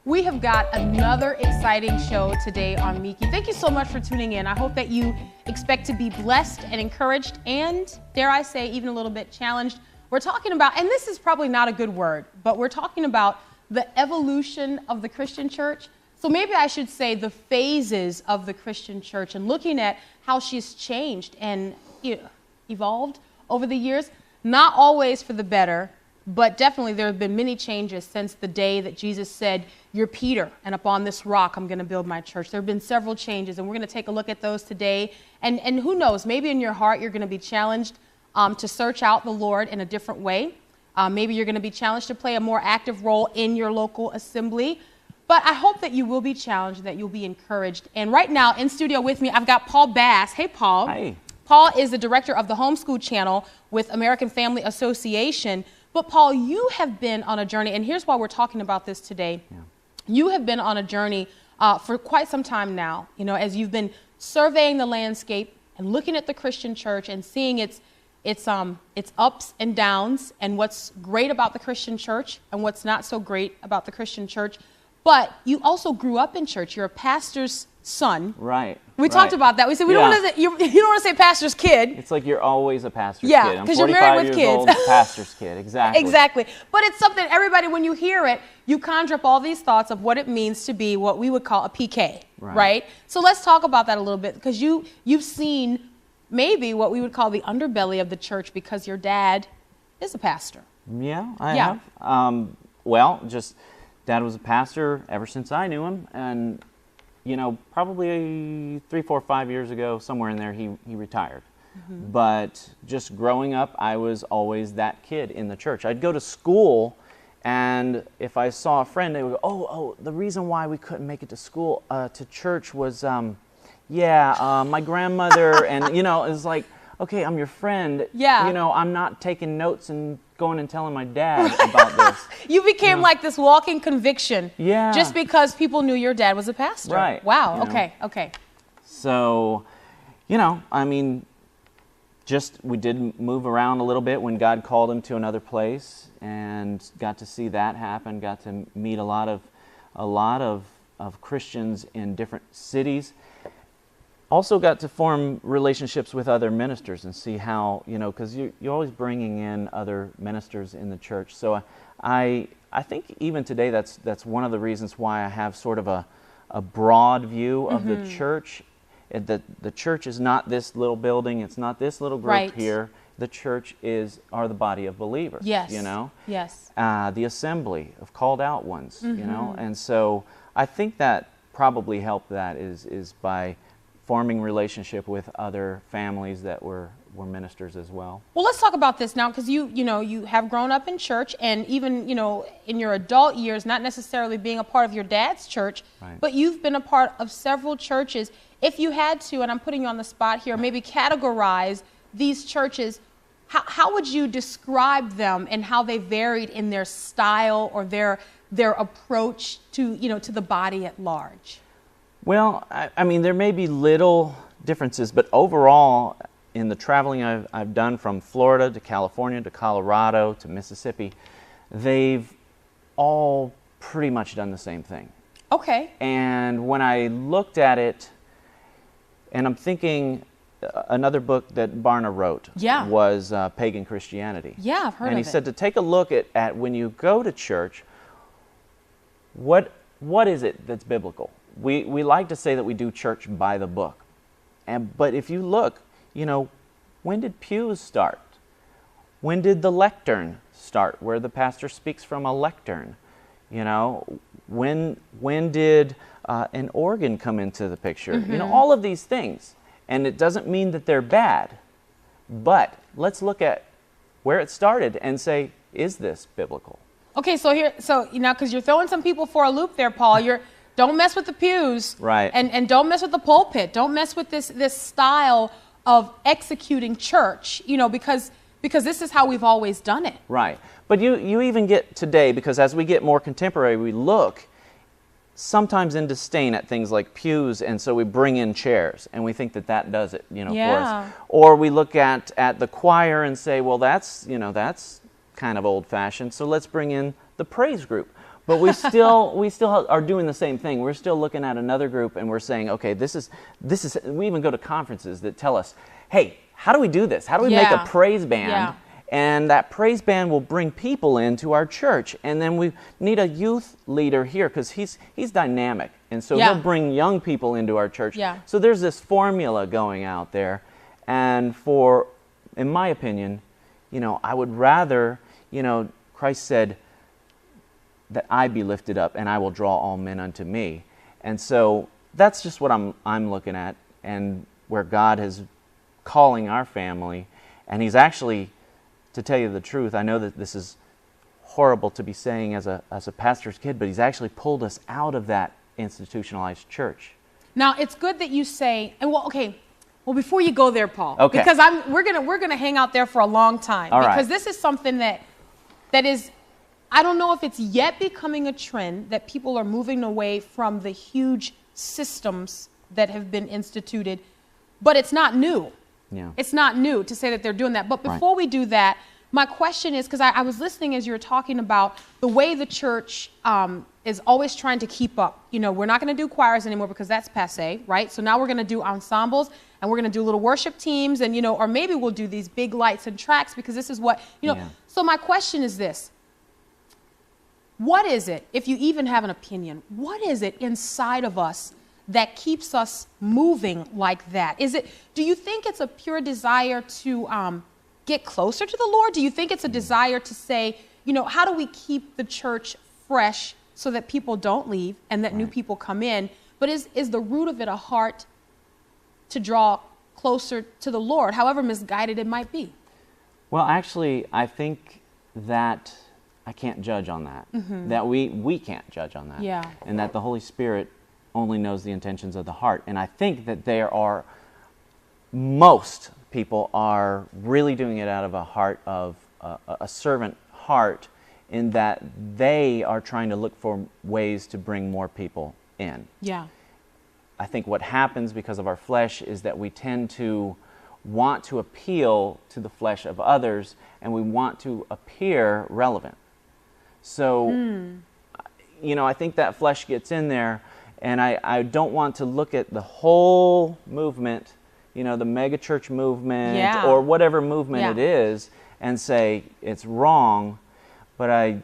We have got another exciting show today on Meeke. Thank you so much for tuning in. I hope that you expect to be blessed and encouraged and, dare I say, even a little bit challenged. We're talking about, and this is probably not a good word, but we're talking about the evolution of the Christian church. So maybe I should say the phases of the Christian church and looking at how she's changed and evolved over the years. Not always for the better, but definitely there have been many changes since the day that Jesus said, "You're Peter, and upon this rock I'm going to build my church." There have been several changes, and we're going to take a look at those today. And who knows, maybe in your heart you're going to be challenged to search out the Lord in a different way. Maybe you're going to be challenged to play a more active role in your local assembly. But I hope that you will be challenged, that you'll be encouraged. And right now in studio with me, I've got Paul Bass. Hey, Paul. Hi. Paul is the director of the Homeschool Channel with American Family Association. But Paul, you have been on a journey, and here's why we're talking about this today. Yeah. You have been on a journey for quite some time now, as you've been surveying the landscape and looking at the Christian church and seeing its ups and downs and what's great about the Christian church and what's not so great about the Christian church. But you also grew up in church. You're a pastor's son. Right. We talked about that. We said you don't want to say pastor's kid. It's like you're always a pastor's kid. Yeah, because you're married with kids. Old, pastor's kid. Exactly. Exactly. But it's something everybody, when you hear it, you conjure up all these thoughts of what it means to be what we would call a PK. Right? So let's talk about that a little bit, because you've seen maybe what we would call the underbelly of the church because your dad is a pastor. Yeah, I have. Dad was a pastor ever since I knew him, and probably 3, 4, 5 years ago, somewhere in there, he retired. Mm-hmm. But just growing up, I was always that kid in the church. I'd go to school, and if I saw a friend, they would go, the reason why we couldn't make it to school, to church was, my grandmother, and, it's like, okay, I'm your friend. Yeah. I'm not taking notes and going and telling my dad about this. You became like this walking conviction. Yeah. Just because people knew your dad was a pastor. Right. Wow. Okay. So, we did move around a little bit when God called him to another place, and got to see that happen, got to meet a lot of Christians in different cities. Also got to form relationships with other ministers and see how, because you're always bringing in other ministers in the church. So I think even today that's one of the reasons why I have sort of a broad view of the church. The church is not this little building. It's not this little group here. The church are the body of believers. Yes. Yes. The assembly of called out ones. And so I think that probably helped. That is by forming relationship with other families that were ministers as well. Well, let's talk about this now, because you have grown up in church, and even in your adult years, not necessarily being a part of your dad's church, but you've been a part of several churches. If you had to, and I'm putting you on the spot here, maybe categorize these churches, how would you describe them and how they varied in their style or their approach to the body at large? Well, there may be little differences, but overall, in the traveling I've done from Florida to California to Colorado to Mississippi, they've all pretty much done the same thing. Okay. And when I looked at it, and I'm thinking another book that Barna wrote was Pagan Christianity. Yeah, I've heard of it. And he said to take a look at when you go to church, what is it that's biblical? We like to say that we do church by the book. But if you look, when did pews start? When did the lectern start, where the pastor speaks from a lectern? When did an organ come into the picture? Mm-hmm. All of these things. And it doesn't mean that they're bad, but let's look at where it started and say, is this biblical? Okay, so because you're throwing some people for a loop there, Paul. Don't mess with the pews, right? And don't mess with the pulpit. Don't mess with this style of executing church, because this is how we've always done it. Right. But you even get today, because as we get more contemporary, we look sometimes in disdain at things like pews, and so we bring in chairs, and we think that does it, for us. Or we look at the choir and say, well, that's kind of old-fashioned, so let's bring in the praise group. But we still are doing the same thing. We're still looking at another group and we're saying, okay, this is. We even go to conferences that tell us, hey, how do we do this? How do we make a praise band? Yeah. And that praise band will bring people into our church. And then we need a youth leader here because he's dynamic. And so he'll bring young people into our church. Yeah. So there's this formula going out there. And in my opinion, I would rather, Christ said that I be lifted up and I will draw all men unto me. And so that's just what I'm looking at and where God is calling our family. And he's actually, to tell you the truth, I know that this is horrible to be saying as a pastor's kid, but he's actually pulled us out of that institutionalized church. Now, it's good that you say, well, before you go there, Paul, because we're gonna hang out there for a long time, because this is something that is, I don't know if it's yet becoming a trend that people are moving away from the huge systems that have been instituted, but it's not new. Yeah. It's not new to say that they're doing that. But before we do that, my question is, because I was listening as you were talking about the way the church is always trying to keep up. We're not going to do choirs anymore because that's passé, right? So now we're going to do ensembles and we're going to do little worship teams and, or maybe we'll do these big lights and tracks because this is what, So my question is this. What is it, if you even have an opinion, what is it inside of us that keeps us moving like that? Do you think it's a pure desire to get closer to the Lord? Do you think it's a desire to say, how do we keep the church fresh so that people don't leave and that new people come in? But is the root of it a heart to draw closer to the Lord, however misguided it might be? Well, actually, I think that I can't judge on that. Mm-hmm. That we can't judge on that. Yeah. And that the Holy Spirit only knows the intentions of the heart. And I think that most people are really doing it out of a heart of a servant heart, in that they are trying to look for ways to bring more people in. Yeah. I think what happens because of our flesh is that we tend to want to appeal to the flesh of others, and we want to appear relevant. So, I think that flesh gets in there. And I don't want to look at the whole movement, the megachurch movement or whatever movement it is, and say it's wrong. But I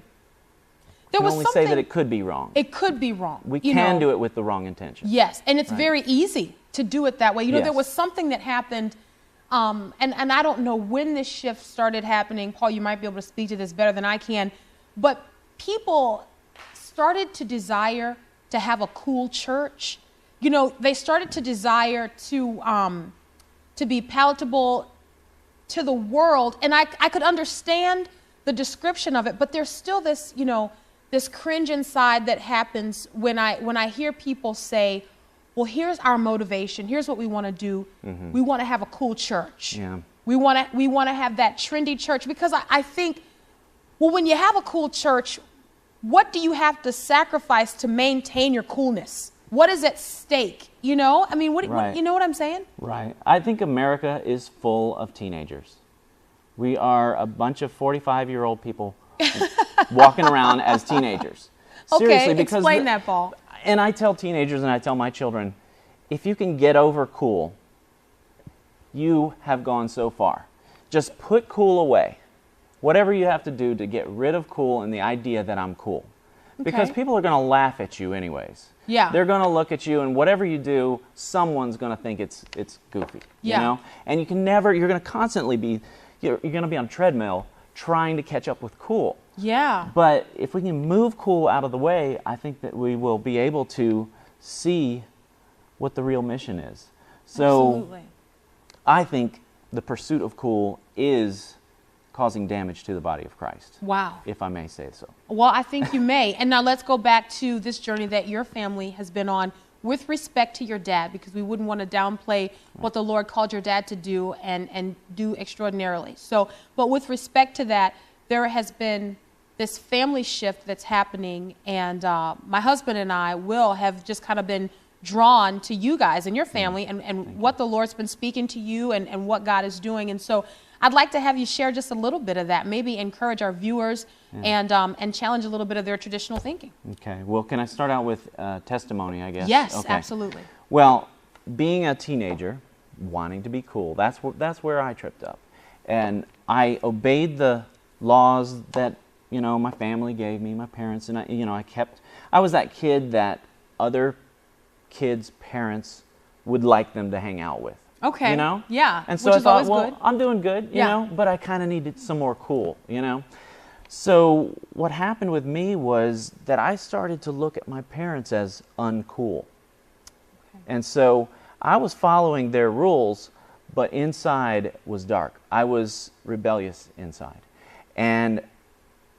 can only say that it could be wrong. It could be wrong. We can do it with the wrong intention. Yes, and it's very easy to do it that way. There was something that happened, and I don't know when this shift started happening. Paul, you might be able to speak to this better than I can. But people started to desire to have a cool church. They started to desire to be palatable to the world. And I could understand the description of it, but there's still this, this cringe inside that happens when I hear people say, well, here's our motivation. Here's what we want to do. Mm-hmm. We want to have a cool church. Yeah. We want to have that trendy church, because I think, well, when you have a cool church, what do you have to sacrifice to maintain your coolness? What is at stake? You know what I'm saying? Right. I think America is full of teenagers. We are a bunch of 45-year-old people walking around as teenagers. Seriously, because explain that, Paul. And I tell teenagers and I tell my children, if you can get over cool, you have gone so far. Just put cool away. Whatever you have to do to get rid of cool and the idea that I'm cool. Because people are going to laugh at you anyways. Yeah. They're going to look at you, and whatever you do, someone's going to think it's goofy. Yeah. You know? And you're going to constantly be, you're going to be on a treadmill trying to catch up with cool. Yeah. But if we can move cool out of the way, I think that we will be able to see what the real mission is. So absolutely. I think the pursuit of cool is causing damage to the body of Christ. Wow. If I may say so. Well, I think you may. And now let's go back to this journey that your family has been on with respect to your dad, because we wouldn't want to downplay what the Lord called your dad to do and do extraordinarily. So, but with respect to that, there has been this family shift that's happening, and my husband and I will have just kind of been drawn to you guys and your family and what the Lord's been speaking to you and what God is doing. And so I'd like to have you share just a little bit of that, maybe encourage our viewers and challenge a little bit of their traditional thinking. Okay. Well, can I start out with testimony, I guess? Yes, okay. absolutely. Well, being a teenager, wanting to be cool, that's where I tripped up. And I obeyed the laws that, my family gave me, my parents, and I was that kid that other kids' parents would like them to hang out with. Okay. Yeah. And so Which I is thought, always well, good. I'm doing good, you know, but I kind of needed some more cool, So what happened with me was that I started to look at my parents as uncool. Okay. And so I was following their rules, but inside was dark. I was rebellious inside. And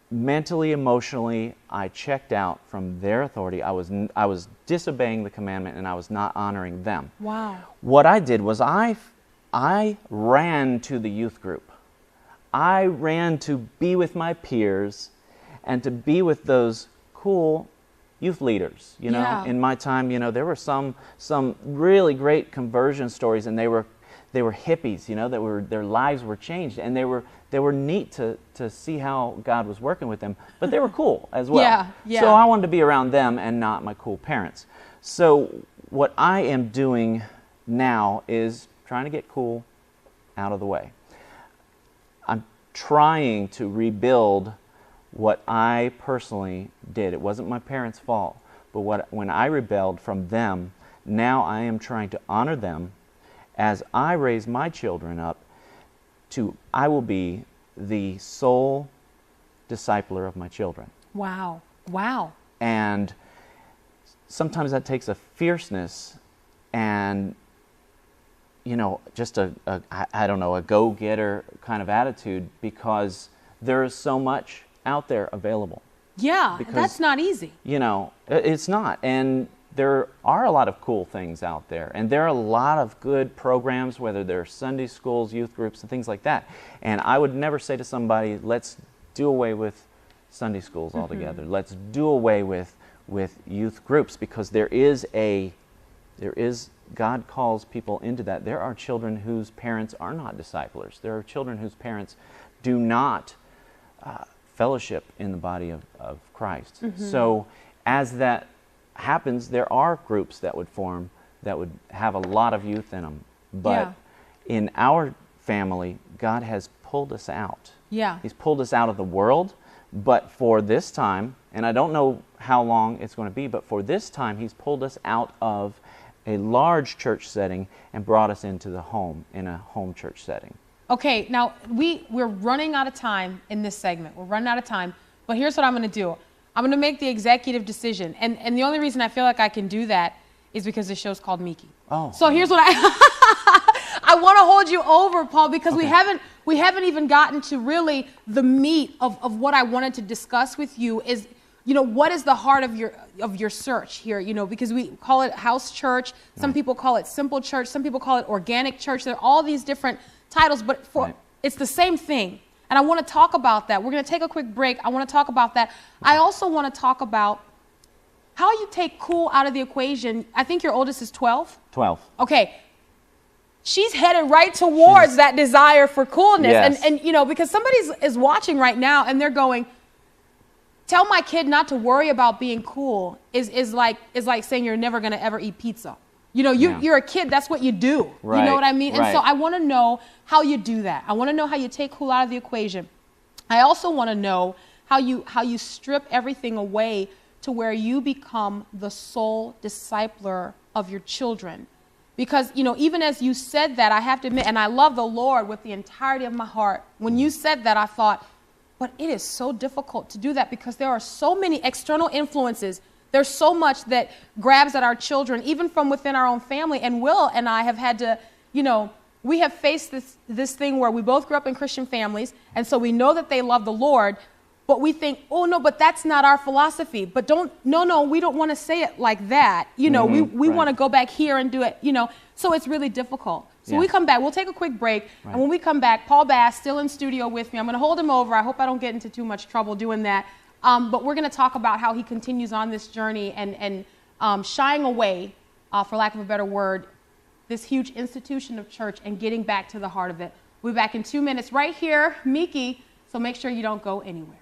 mentally, emotionally, I checked out from their authority. I was disobeying the commandment, and I was not honoring them. Wow. What I did was I ran to the youth group. I ran to be with my peers and to be with those cool youth leaders. Yeah. In my time, there were some really great conversion stories, and they were hippies, their lives were changed, and they were neat to see how God was working with them, but they were cool as well. Yeah, yeah. So I wanted to be around them and not my cool parents. So what I am doing now is trying to get cool out of the way. I'm trying to rebuild what I personally did. It wasn't my parents' fault, but when I rebelled from them, now I am trying to honor them as I raise my children up I will be the sole discipler of my children. Wow. Wow. And sometimes that takes a fierceness and, just a go-getter kind of attitude, because there is so much out there available. Yeah, because, that's not easy. It's not. And there are a lot of cool things out there, and there are a lot of good programs, whether they're Sunday schools, youth groups, and things like that. And I would never say to somebody, let's do away with Sunday schools altogether. Let's do away with youth groups, because God calls people into that. There are children whose parents are not disciplers. There are children whose parents do not fellowship in the body of Christ. So as that happens, there are groups that would form that would have a lot of youth in them. But in our family, God has pulled us out. Yeah. He's pulled us out of the world, but for this time, and I don't know how long it's going to be, but for this time, He's pulled us out of a large church setting and brought us into the home, in a home church setting. Okay, now we're running out of time in this segment. We're running out of time, but here's what I'm going to do. I'm going to make the executive decision. And the only reason I feel like I can do that is because the show's called Meeke. Oh. So here's what I want to hold you over, Paul, because we haven't even gotten to really the meat of what I wanted to discuss with you is, what is the heart of your search here, because we call it house church. Some people call it simple church. Some people call it organic church. There are all these different titles, but it's the same thing. And I want to talk about that. We're going to take a quick break. I want to talk about that. I also want to talk about how you take cool out of the equation. I think your oldest is 12? 12. Okay. She's headed right towards that desire for coolness. Yes. And because somebody is watching right now and they're going, tell my kid not to worry about being cool is like saying you're never going to ever eat pizza. You're a kid. That's what you do. Right. You know what I mean? And Right. so I want to know how you do that. I want to know how you take cool out of the equation. I also want to know how you strip everything away to where you become the sole discipler of your children. Because, even as you said that, I have to admit, and I love the Lord with the entirety of my heart. When you said that, I thought, but it is so difficult to do that because there are so many external influences. There's so much that grabs at our children, even from within our own family. And Will and I have had to, we have faced this thing where we both grew up in Christian families, and so we know that they love the Lord, but we think, oh no, but that's not our philosophy. But we don't want to say it like that. We right. want to go back here and do it, so it's really difficult. So we come back, we'll take a quick break, Right. and when we come back, Paul Bass still in studio with me. I'm going to hold him over. I hope I don't get into too much trouble doing that. But we're going to talk about how he continues on this journey and shying away for lack of a better word, this huge institution of church and getting back to the heart of it. We'll be back in 2 minutes right here, Meeke, so make sure you don't go anywhere.